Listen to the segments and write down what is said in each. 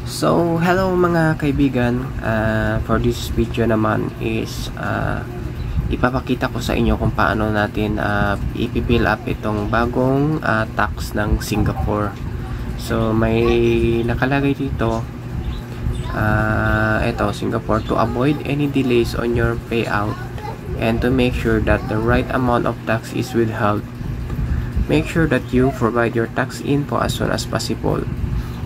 So, hello mga kaibigan. For this video naman is ipapakita ko sa inyo kung paano natin ipipill up itong bagong tax ng Singapore. So, may nakalagay dito ito, Singapore, to avoid any delays on your payout and to make sure that the right amount of tax is withheld. Make sure that you provide your tax info as soon as possible.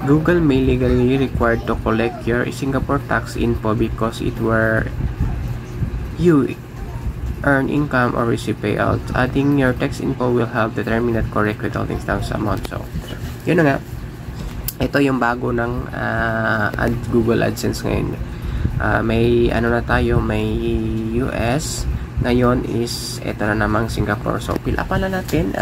Google may legally required to collect your Singapore tax info because it where you earn income or receive payouts. Adding your tax info will help determine the correct withholding tax amount. So, yun na nga. Ito yung bago ng Google AdSense ngayon. May ano na tayo, may US. Ngayon is ito na namang Singapore. So, fill up na natin.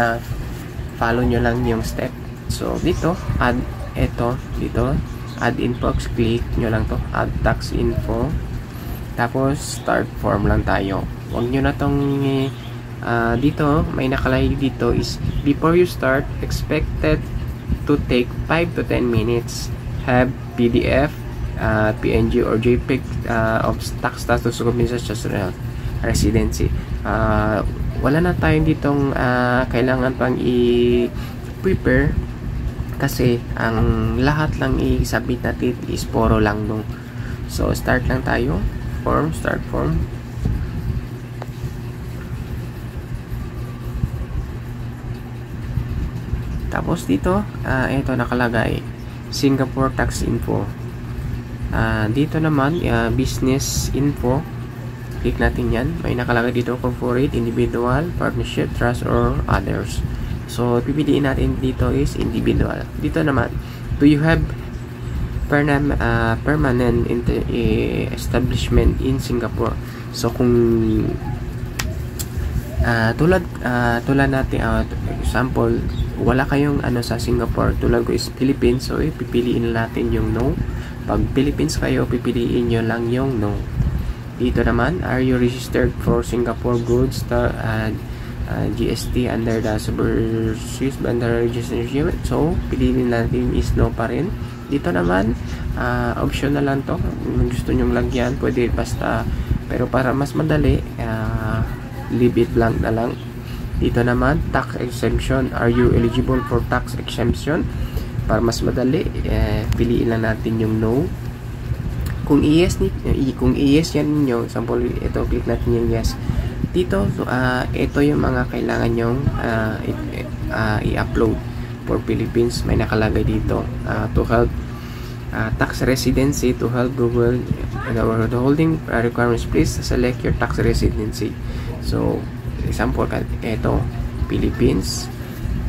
Follow nyo lang yung step. So, dito, add dito add info, click nyo lang to, add tax info, tapos start form lang tayo. Huwag nyo na tong dito may nakalagay dito is before you start, expected to take 5 to 10 minutes, have PDF, PNG or JPEG of tax status documents such as residency. Wala na tayong ditong kailangan pang i-prepare kasi ang lahat lang i-submit natin is puro lang nung. So, start lang tayo. Form, start form. Tapos dito, ito nakalagay, Singapore tax info. Dito naman, business info. Click natin yan. May nakalagay dito, corporate, individual, partnership, trust, or others. So, pipiliin natin dito is individual. Dito naman, do you have permanent establishment in Singapore? So, kung tulad natin, example, wala kayong ano sa Singapore, tulad ko is Philippines, so pipiliin natin yung no. Pag Philippines kayo, pipiliin nyo lang yung no. Dito naman, are you registered for Singapore goods GST under the Swiss Bandar Registration? So, piliin natin is no pa rin. Dito naman, option na lang to. Kung gusto nyong lagyan, pwede basta. Pero para mas madali, leave it blank na lang. Dito naman, tax exemption. Are you eligible for tax exemption? Para mas madali, piliin lang natin yung no. Kung yes yan ninyo, example, ito, click natin yung yes. Dito, ito yung mga kailangan nyong i-upload for Philippines. May nakalagay dito, to help tax residency, to help Google the holding requirements, please select your tax residency. So, example, ito, Philippines.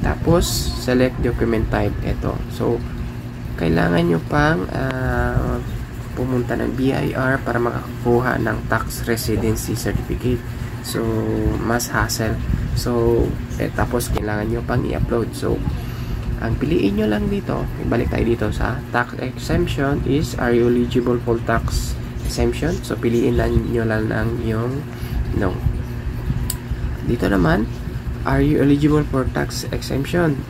Tapos, select document type, ito. So, kailangan nyo pang pumunta ng BIR para makakuha ng tax residency certificate. So, mas hassle. So, tapos kailangan nyo pang i-upload. So, ang piliin nyo lang dito, balik tayo dito sa tax exemption is, are you eligible for tax exemption? So, piliin lang nyo lang yung no. Dito naman, are you eligible for tax exemption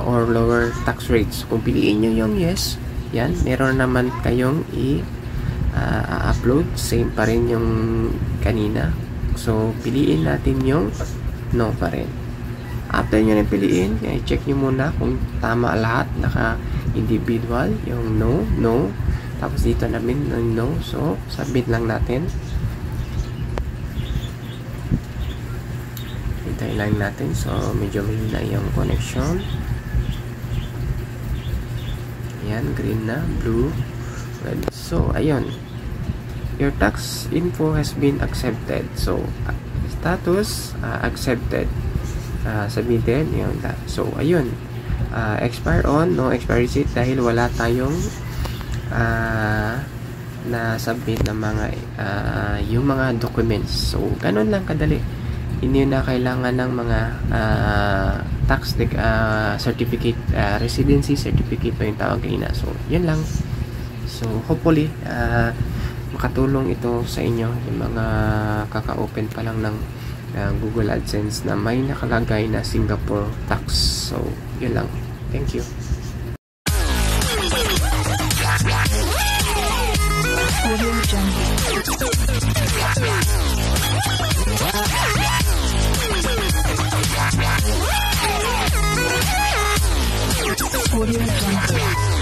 or lower tax rates? Kung piliin nyo yung yes, yan, meron naman kayong i-upload. Same pa rin yung kanina. So, piliin natin yung no pa rin. After nyo na piliin, i-check nyo muna kung tama lahat, naka-individual, yung no, no. Tapos dito namin yung no. So, submit lang natin. Hintayin lang natin. So, medyo mahina yung connection. Ayan, green na, blue, red. So, ayun. Your tax info has been accepted. So, status accepted. Submitted. Yun. So, ayun. Expire on, no expiry date dahil wala tayong na-submit na mga yung mga documents. So, ganun lang kadali. Hindi na kailangan ng mga tax certificate, residency certificate pa yung tawag kanina. So, yun lang. So, hopefully, makatulong ito sa inyo, yung mga kaka-open pa lang ng Google AdSense na may nakalagay na Singapore tax. So, yun lang. Thank you. Audio Jungle.